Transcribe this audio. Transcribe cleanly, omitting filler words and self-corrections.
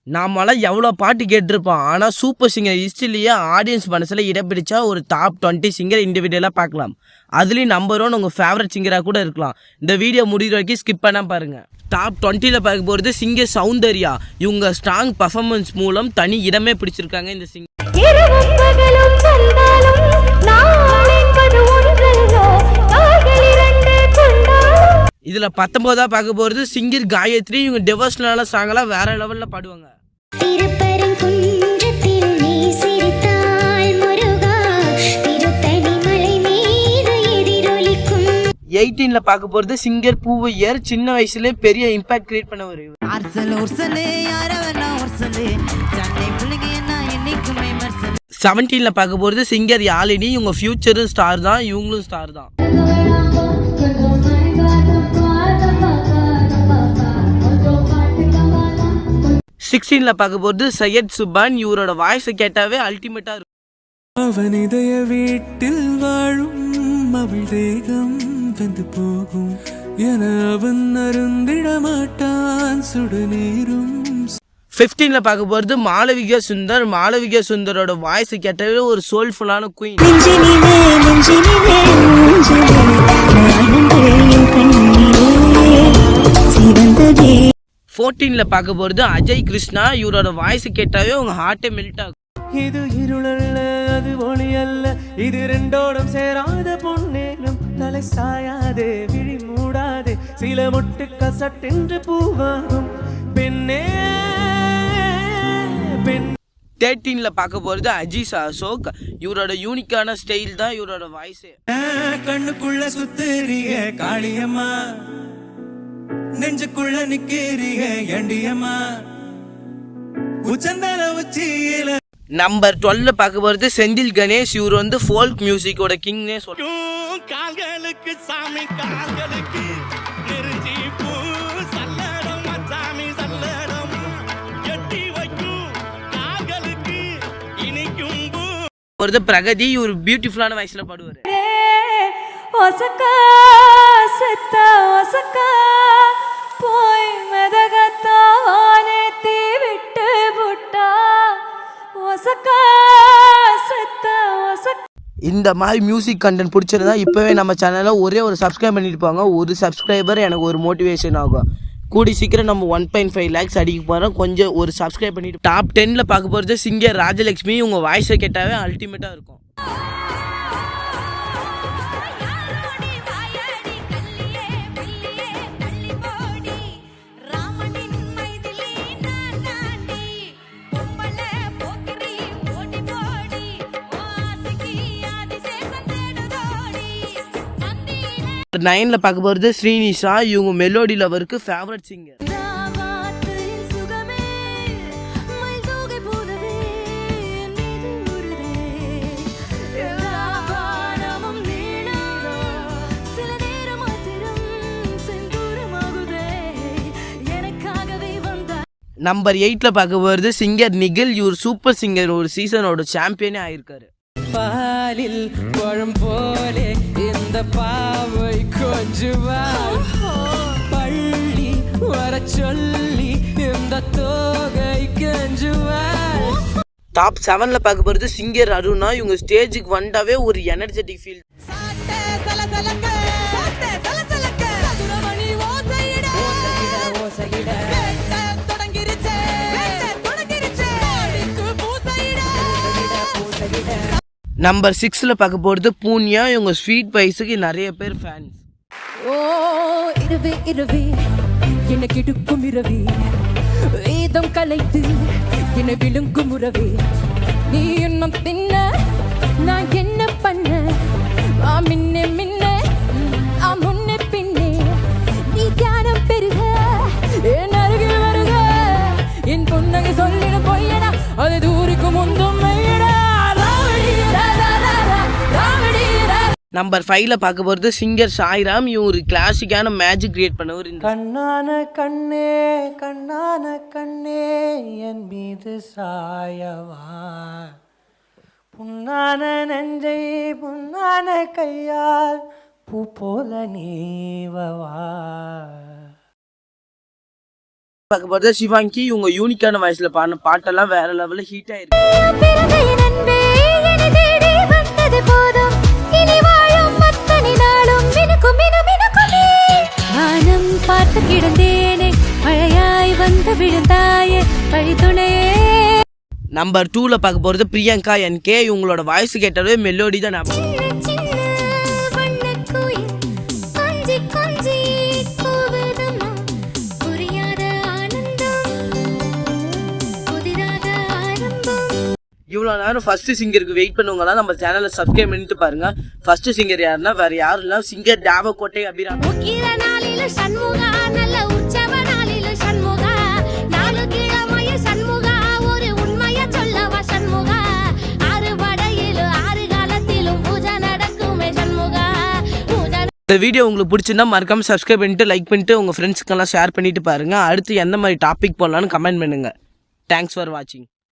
நாமெல்லாம் எவ்வளோ பாட்டு கேட்டிருப்போம். ஆனால் சூப்பர் சிங்கர் ஹிஸ்ட்ரிலேயே ஆடியன்ஸ் மனசில் இடம் பிடிச்சா ஒரு டாப் 20 சிங்கர் இண்டிவிஜுவலாக பார்க்கலாம். அதுலேயும் நம்பர் 1 உங்கள் ஃபேவரட் சிங்கராக கூட இருக்கலாம். இந்த வீடியோ முடிகிற வரைக்கும் ஸ்கிப் பண்ணால் பாருங்கள். டாப் 20ல் பார்க்க போகிறது சிங்கர் சௌந்தர்யா. இவங்க ஸ்ட்ராங் பர்ஃபார்மன்ஸ் மூலம் தனி இடமே பிடிச்சிருக்காங்க இந்த சிங்கர். இதில் 19ஆ பார்க்க போகிறது சிங்கர் காயத்ரி. இவங்க டிவோஷனலான சாங்கெல்லாம் வேற லெவலில் பாடுவாங்க. 18ல பார்க்க போகிறது சிங்கர் பூவையர். சின்ன வயசுலேயே பெரிய இம்பாக்ட் கிரியேட் பண்ணவர். 17ல பார்க்க போகிறது சிங்கர் யாழினி. இவங்க ஃபியூச்சரும் ஸ்டார் தான், இவங்களும் ஸ்டார் தான். 16ல பார்க்க போகிறது சையத் சுபான். இவரோட வாய்ஸை கேட்டாவே அல்டிமேட்டா இருக்கும். அவன் இதய வீட்டில் வாழும் அவள் தேகம் வந்து போகும் என அவன் அருந்திட மாட்டான் சுடுநீரும். 15ல பார்க்க போகிறது மாளவிகா சுந்தர். மாளவிகா சுந்தரோட வாய்ஸை கேட்டாவே ஒரு சோல்ஃபுல்லான குயின். 14ல பார்க்க போகிறது அஜய் கிருஷ்ணா. இவரோட வாய்ஸ் கேட்டாவே உங்க ஹார்ட்டே மெல்ட் ஆகும். இது இருளல்ல அது ஒளி அல்ல, இது ரெண்டோடும் சேராத பொன்னேனும் தலை சாயாதே விழி மூடாதே சில மொட்டு கசட்டென்று பூவாகும் பெண்ணே பெண். 13ல பார்க்க போகிறது அஜீஸ் அசோக். இவரோட யூனிக்கான ஸ்டைல் தான் இவரோட வாய்ஸ். கண்ணுக்குள்ள சுத்துறிய காளியம்மா, நெஞ்சுக்குள்ள நிக்கிறீங்க ஏண்டியம்மா உச்சந்தர உச்சியில. நம்பர் 12ல பார்க்க போகிறது செந்தில் கணேஷ். இவர் வந்து ஃபோல்க் மியூசிக்கோட கிங்னே சொல்லுவோம். கால்களுக்கு சாமி கால்களுக்கு நெருஞ்சி பூ சல்லடம் மச்சாமி சல்லடம் எட்டி வைக்கும் கால்களுக்கு இனிக்கும் பூ. ஒரு பிரகதி. இவர் பியூட்டிஃபுல்லான வாய்ஸ்ல பாடுவார். ஒசக்கா செத்தா ஒசக்கா போய் மெதகத்தா வானேத்தி விட்டு புட்டா ஒசக்கா செத்தா ஒசக்கா. இந்த மாதிரி மியூசிக் கண்டென்ட் பிடிச்சிருந்தா இப்போவே நம்ம சேனலில் ஒரே ஒரு சப்ஸ்கிரைப் பண்ணியிருப்பாங்க. ஒரு சப்ஸ்கிரைபர் எனக்கு ஒரு மோட்டிவேஷன் ஆகும். கூடி சீக்கிரம் நம்ம 1.5 lakhs அடிக்க போகிறோம். கொஞ்சம் ஒரு சப்ஸ்கிரைப் பண்ணிட்டு. டாப் 10ல பார்க்க போகிறது சிங்கர் ராஜலக்ஷ்மி. உங்க வாய்ஸை கேட்டாவே அல்டிமேட்டாக இருக்கும். நம்பர் 9ல பார்க்க போகிறது ஸ்ரீனிஷா. இவங்க மெலோடி லவருக்கு ஃபேவரட் சிங்கர். நம்பர் 8ல பார்க்க போகிறது சிங்கர் நிகில். இவர் சூப்பர் சிங்கர், ஒரு சீசனோட சாம்பியனே ஆயிருக்காரு. பாலில் பழம் போலே இந்த பாவை கொஞ்சுவாள், பள்ளி வர சொல்லி இந்த தோகை கெஞ்சுவாள். டாப் 7ல பார்க்க போகிறது சிங்கர் அருணா. இவங்க ஸ்டேஜுக்கு வந்தாவே ஒரு எனர்ஜெட்டிக் ஃபீல். நம்பர் 6ல பார்க்க போகிறது பூனியா. இவங்க ஸ்வீட் வைஸுக்கு நிறைய பேர் ஃபேன்ஸ். ஓ இரவே இரவே என்ன கிடுக்கும் இரவே வேதம் கலைத்து என்ன விழுங்கும் உறவே நீ இன்னும் தின்ன நான் என்ன பண்ண மின்ன மின்ன முன்ன பின்னே நீ தியானம் பெருக என் அருகில் வருக என் புன்னகை சொல்லிட பொய்யனா அது தூரிக்கு முந்தும் நம்பர் 5ல பார்க்க போகிறது சிங்கர் சாய்ராம். இவர் கிளாசிக்கான மேஜிக் கிரியேட் பண்ணவர். கண்ணான கண்ணே கண்ணான கண்ணே என் மீது சாயவா, புண்ணான நெஞ்சை புண்ணான கையால் பூ போல நீவவா. பார்க்க போகிறது சிவாங்கி. இவங்க யூனிக்கான வாய்ஸில் பாடின பாட்டெல்லாம் வேற லெவலில் ஹீட் ஆயிருக்கு. பார்த்து கிடந்தேனே மழையாய் வந்து விழுந்தாயே வழித்துணையே. நம்பர் 2ல பார்க்க போகிறது பிரியங்கா என்கே. இவங்களோட வாய்ஸ் கேட்டாலே மெலோடி தான் ஞாபகம். இவ்வளோ நேரம் ஃபர்ஸ்ட் சிங்கருக்கு வெயிட் பண்ணுவாங்கன்னா நம்ம சேனலை சப்ஸ்கிரைப் பண்ணிட்டு பாருங்க. ஃபர்ஸ்ட் சிங்கர் யாருன்னா வேற யாரும் இல்லை, சிங்கர் தேவக்கோட்டை அபிராமி. இந்த வீடியோ உங்களுக்கு பிடிச்சிருந்தா மறக்காம சப்ஸ்கிரைப் பண்ணிட்டு லைக் பண்ணிட்டு உங்கள் ஃப்ரெண்ட்ஸ்க்கெல்லாம் ஷேர் பண்ணிட்டு பாருங்க. அடுத்து எந்த மாதிரி டாபிக் போடலான்னு கமெண்ட் பண்ணுங்க. தேங்க்ஸ் ஃபார் வாட்சிங்.